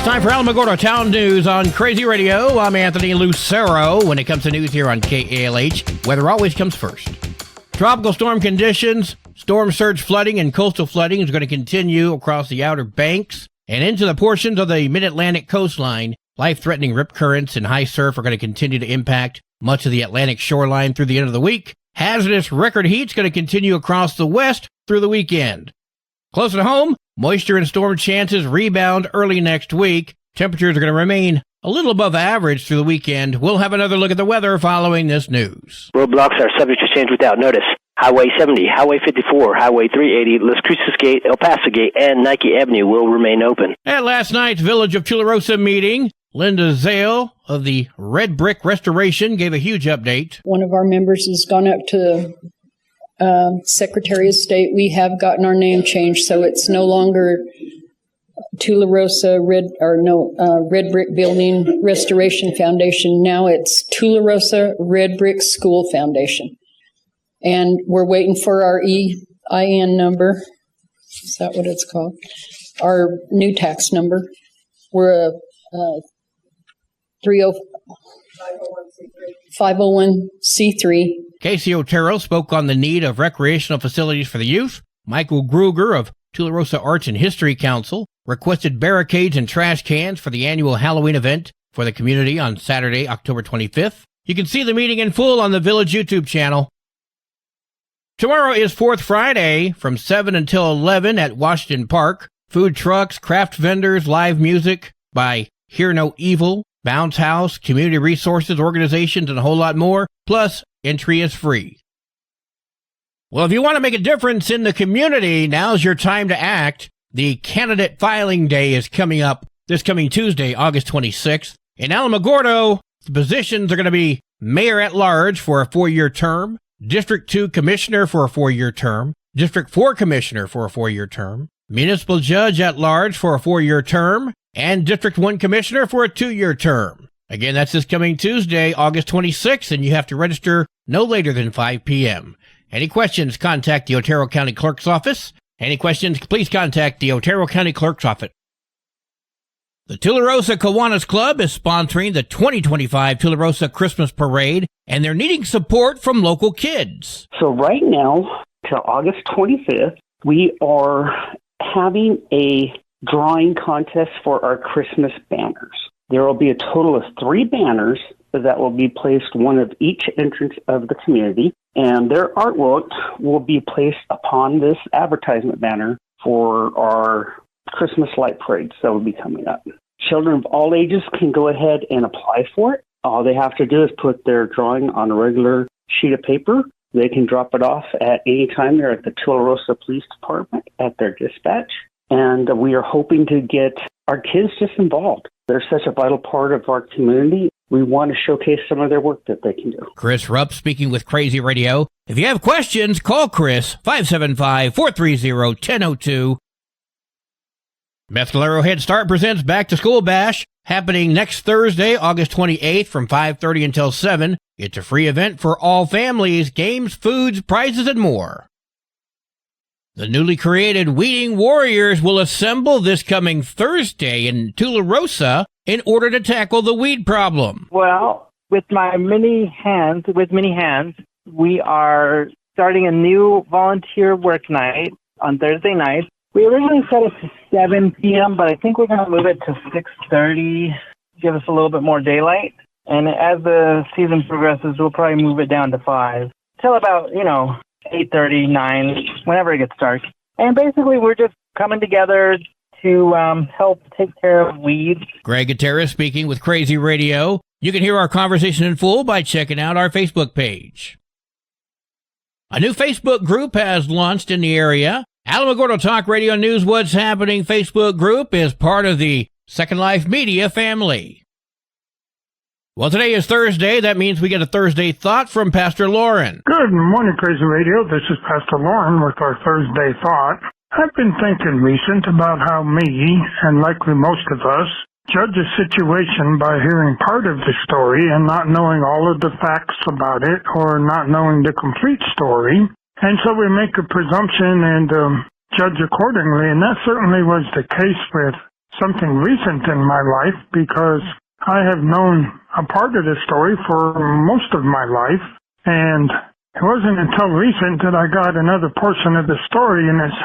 Time for Alamogordo Town News on Crazy Radio. I'm Anthony Lucero. When it comes to news here on KALH, weather always comes first. Tropical storm conditions, storm surge flooding, and coastal flooding is going to continue across the Outer Banks and into the portions of the mid-Atlantic coastline. Life-threatening rip currents and high surf are going to continue to impact much of the Atlantic shoreline through the end of the week. Hazardous record heat is going to continue across the west through the weekend. Closer to home, moisture and storm chances rebound early next week. Temperatures are going to remain a little above average through the weekend. We'll have another look at the weather following this news. Roadblocks are subject to change without notice. Highway 70, Highway 54, Highway 380, Las Cruces Gate, El Paso Gate, and Nike Avenue will remain open. At last night's Village of Tularosa meeting, Linda Zale of the Red Brick Restoration gave a huge update. One of our members has gone up to Secretary of State. We have gotten our name changed, so it's no longer Tularosa Red Brick Building Restoration Foundation. Now it's Tularosa Red Brick School Foundation. And we're waiting for our EIN number. Is that what it's called? Our new tax number. We're a 501c3. Casey Otero spoke on the need of recreational facilities for the youth. Michael Gruger of Tularosa Arts and History Council requested barricades and trash cans for the annual Halloween event for the community on Saturday, October 25th. You can see the meeting in full on the Village YouTube channel. Tomorrow is 4th Friday from 7 until 11 at Washington Park. Food trucks, craft vendors, live music by Hear No Evil, Bounce House, community resources, organizations, and a whole lot more. Plus, entry is free. Well, if you want to make a difference in the community, now's your time to act. The candidate filing day is coming up this coming Tuesday, August 26th. In Alamogordo, the positions are going to be Mayor at Large for a 4-year term, District 2 Commissioner for a 4-year term, District 4 Commissioner for a 4-year term, Municipal Judge at Large for a 4-year term, and District 1 Commissioner for a 2-year term. Again, that's this coming Tuesday, August 26th, and you have to register no later than 5 p.m. Any questions, contact the Otero County Clerk's Office. Any questions, please contact the Otero County Clerk's Office. The Tularosa Kiwanis Club is sponsoring the 2025 Tularosa Christmas Parade, and they're needing support from local kids. So right now, till August 25th, we are having a drawing contest for our Christmas banners. There will be a total of 3 banners that will be placed one of each entrance of the community, and their artwork will be placed upon this advertisement banner for our Christmas light parades that will be coming up. Children of all ages can go ahead and apply for it. All they have to do is put their drawing on a regular sheet of paper. They can drop it off at any time. They're at the Tularosa Police Department at their dispatch. And we are hoping to get our kids just involved. They're such a vital part of our community. We want to showcase some of their work that they can do. Chris Rupp speaking with Crazy Radio. If you have questions, call Chris, 575-430-1002. Mescalero Head Start presents Back to School Bash, happening next Thursday, August 28th from 5:30 until 7. It's a free event for all families, games, foods, prizes, and more. The newly created Weeding Warriors will assemble this coming Thursday in Tularosa in order to tackle the weed problem. Well, with many hands, we are starting a new volunteer work night on Thursday night. We originally set it to 7 p.m., but I think we're going to move it to 6:30, give us a little bit more daylight. And as the season progresses, we'll probably move it down to 5 till about, 8:30, 9, whenever it gets dark. And basically, we're just coming together to help take care of weeds. Greg Gutierrez speaking with Crazy Radio. You can hear our conversation in full by checking out our Facebook page. A new Facebook group has launched in the area. Alamogordo Talk Radio News What's Happening Facebook group is part of the Second Life Media family. Well, today is Thursday. That means we get a Thursday Thought from Pastor Lauren. Good morning, Crazy Radio. This is Pastor Lauren with our Thursday Thought. I've been thinking recent about how me, and likely most of us, judge a situation by hearing part of the story and not knowing all of the facts about it or not knowing the complete story. And so we make a presumption and judge accordingly, and that certainly was the case with something recent in my life because I have known a part of the story for most of my life, and it wasn't until recent that I got another portion of the story, and it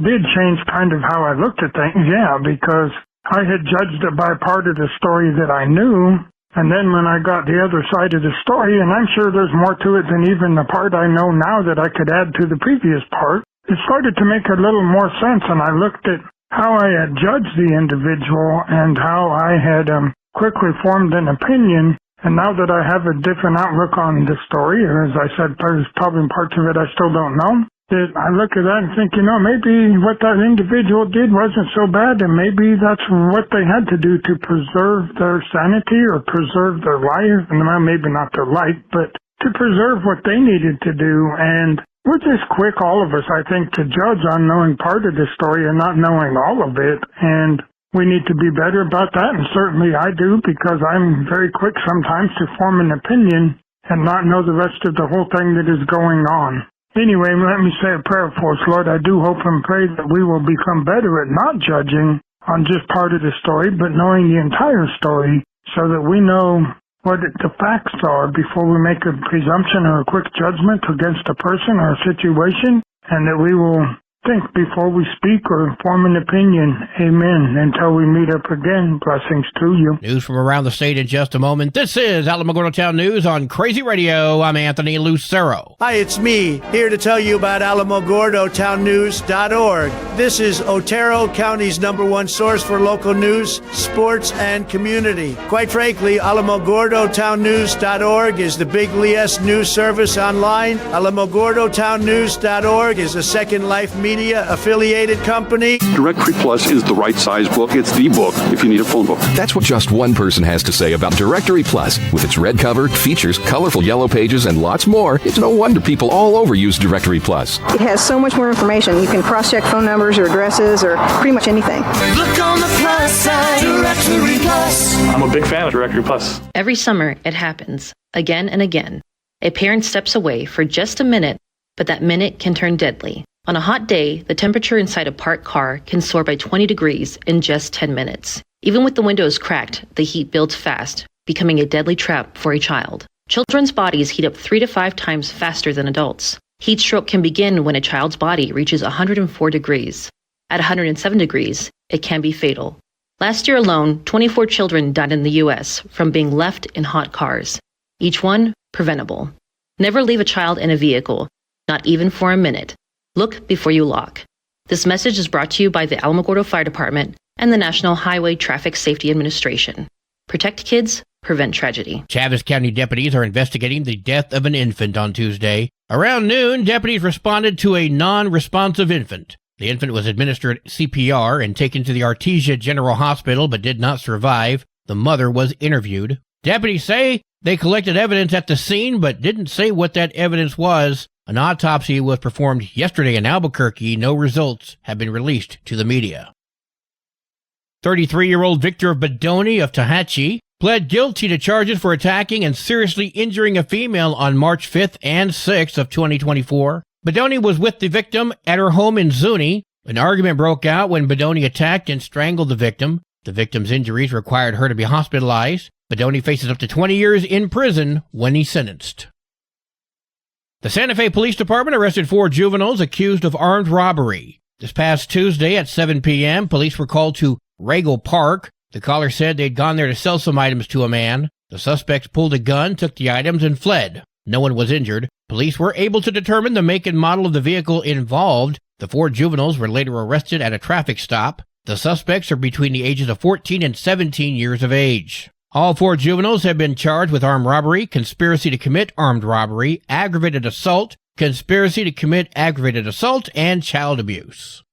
did change kind of how I looked at things, yeah, because I had judged it by part of the story that I knew, and then when I got the other side of the story, and I'm sure there's more to it than even the part I know now that I could add to the previous part, it started to make a little more sense, and I looked at how I had judged the individual and how I had quickly formed an opinion. And now that I have a different outlook on the story, or as I said, there's probably parts of it I still don't know, that I look at that and think, maybe what that individual did wasn't so bad, and maybe that's what they had to do to preserve their sanity or preserve their life, and maybe not their life, but to preserve what they needed to do. And we're just quick, all of us, I think, to judge on knowing part of the story and not knowing all of it, and we need to be better about that, and certainly I do, because I'm very quick sometimes to form an opinion and not know the rest of the whole thing that is going on. Anyway, let me say a prayer for us, Lord. I do hope and pray that we will become better at not judging on just part of the story, but knowing the entire story so that we know what the facts are before we make a presumption or a quick judgment against a person or a situation, and that we will think before we speak or form an opinion. Amen. Until we meet up again, blessings to you. News from around the state in just a moment. This is Alamogordo Town News on Crazy Radio. I'm Anthony Lucero. Hi, it's me, here to tell you about AlamogordoTownNews.org. This is Otero County's #1 source for local news, sports, and community. Quite frankly, AlamogordoTownNews.org is the big LES news service online. AlamogordoTownNews.org is a Second Life Media affiliated company. Directory Plus is the right size book. It's the book if you need a phone book. That's what just one person has to say about Directory Plus. With its red cover, features, colorful yellow pages, and lots more, it's no wonder people all over use Directory Plus. It has so much more information. You can cross-check phone numbers or addresses or pretty much anything. Look on the plus side, Directory Plus. I'm a big fan of Directory Plus. Every summer, it happens, again and again. A parent steps away for just a minute, but that minute can turn deadly. On a hot day, the temperature inside a parked car can soar by 20 degrees in just 10 minutes. Even with the windows cracked, the heat builds fast, becoming a deadly trap for a child. Children's bodies heat up 3 to 5 times faster than adults. Heat stroke can begin when a child's body reaches 104 degrees. At 107 degrees, it can be fatal. Last year alone, 24 children died in the U.S. from being left in hot cars. Each one preventable. Never leave a child in a vehicle, not even for a minute. Look before you lock. This message is brought to you by the Alamogordo Fire Department and the National Highway Traffic Safety Administration. Protect kids, prevent tragedy. Chaves County deputies are investigating the death of an infant on Tuesday. Around noon, deputies responded to a non-responsive infant. The infant was administered CPR and taken to the Artesia General Hospital but did not survive. The mother was interviewed. Deputies say they collected evidence at the scene but didn't say what that evidence was. An autopsy was performed yesterday in Albuquerque. No results have been released to the media. 33-year-old Victor Bedoni of Tehachapi pled guilty to charges for attacking and seriously injuring a female on March 5th and 6th of 2024. Bedoni was with the victim at her home in Zuni. An argument broke out when Bedoni attacked and strangled the victim. The victim's injuries required her to be hospitalized. Bedoni faces up to 20 years in prison when he's sentenced. The Santa Fe Police Department arrested 4 juveniles accused of armed robbery. This past Tuesday at 7 p.m., police were called to Regal Park. The caller said they'd gone there to sell some items to a man. The suspects pulled a gun, took the items, and fled. No one was injured. Police were able to determine the make and model of the vehicle involved. The 4 juveniles were later arrested at a traffic stop. The suspects are between the ages of 14 and 17 years of age. All 4 juveniles have been charged with armed robbery, conspiracy to commit armed robbery, aggravated assault, conspiracy to commit aggravated assault, and child abuse.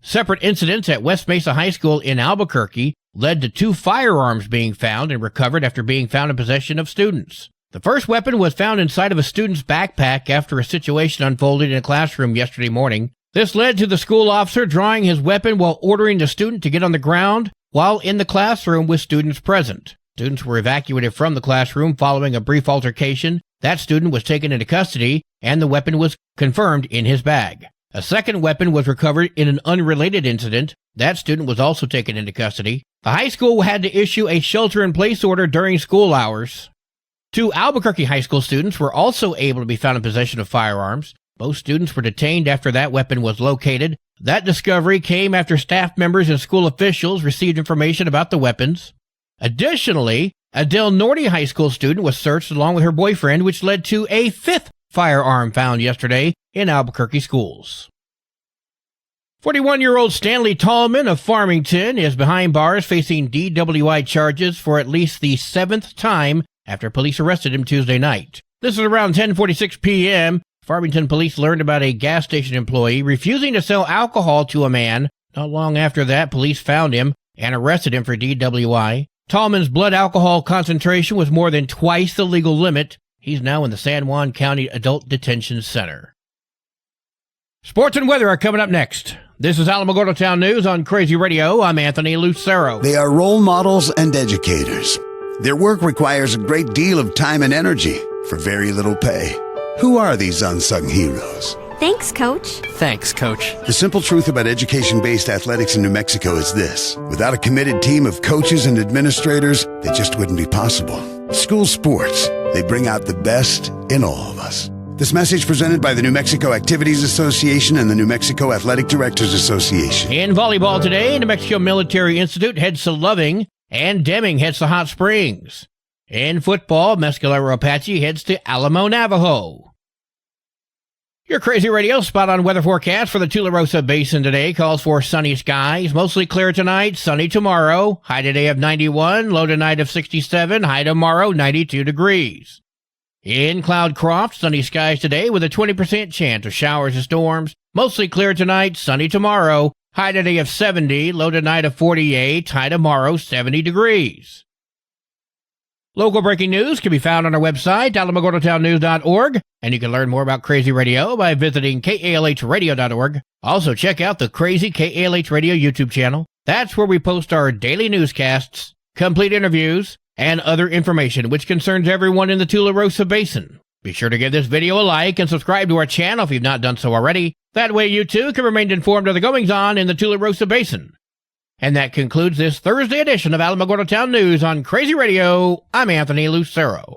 Separate incidents at West Mesa High School in Albuquerque led to 2 firearms being found and recovered after being found in possession of students. The first weapon was found inside of a student's backpack after a situation unfolded in a classroom yesterday morning. This led to the school officer drawing his weapon while ordering the student to get on the ground while in the classroom with students present. Students were evacuated from the classroom following a brief altercation. That student was taken into custody, and the weapon was confirmed in his bag. A second weapon was recovered in an unrelated incident. That student was also taken into custody. The high school had to issue a shelter-in-place order during school hours. 2 Albuquerque high school students were also able to be found in possession of firearms. Both students were detained after that weapon was located. That discovery came after staff members and school officials received information about the weapons. Additionally, a Del Norte high school student was searched along with her boyfriend, which led to a 5th firearm found yesterday in Albuquerque schools. 41-year-old Stanley Tallman of Farmington is behind bars facing DWI charges for at least the 7th time after police arrested him Tuesday night. This is around 10:46 p.m. Farmington police learned about a gas station employee refusing to sell alcohol to a man. Not long after that, police found him and arrested him for DWI. Tallman's blood alcohol concentration was more than twice the legal limit. He's now in the San Juan County Adult Detention Center. Sports and weather are coming up next. This is Alamogordo Town News on Crazy Radio. I'm Anthony Lucero. They are role models and educators. Their work requires a great deal of time and energy for very little pay. Who are these unsung heroes? Thanks, Coach. Thanks, Coach. The simple truth about education-based athletics in New Mexico is this. Without a committed team of coaches and administrators, it just wouldn't be possible. School sports, they bring out the best in all of us. This message presented by the New Mexico Activities Association and the New Mexico Athletic Directors Association. In volleyball today, New Mexico Military Institute heads to Loving, and Deming heads to Hot Springs. In football, Mescalero Apache heads to Alamo Navajo. Your Crazy Radio spot-on weather forecast for the Tularosa Basin today calls for sunny skies, mostly clear tonight, sunny tomorrow, high today of 91, low tonight of 67, high tomorrow 92 degrees. In Cloudcroft, sunny skies today with a 20% chance of showers and storms, mostly clear tonight, sunny tomorrow, high today of 70, low tonight of 48, high tomorrow 70 degrees. Local breaking news can be found on our website, alamogordotownnews.org, and you can learn more about Crazy Radio by visiting kalhradio.org. Also, check out the Crazy KALH Radio YouTube channel. That's where we post our daily newscasts, complete interviews, and other information which concerns everyone in the Tularosa Basin. Be sure to give this video a like and subscribe to our channel if you've not done so already. That way you too can remain informed of the goings-on in the Tularosa Basin. And that concludes this Thursday edition of Alamogordo Town News on Crazy Radio. I'm Anthony Lucero.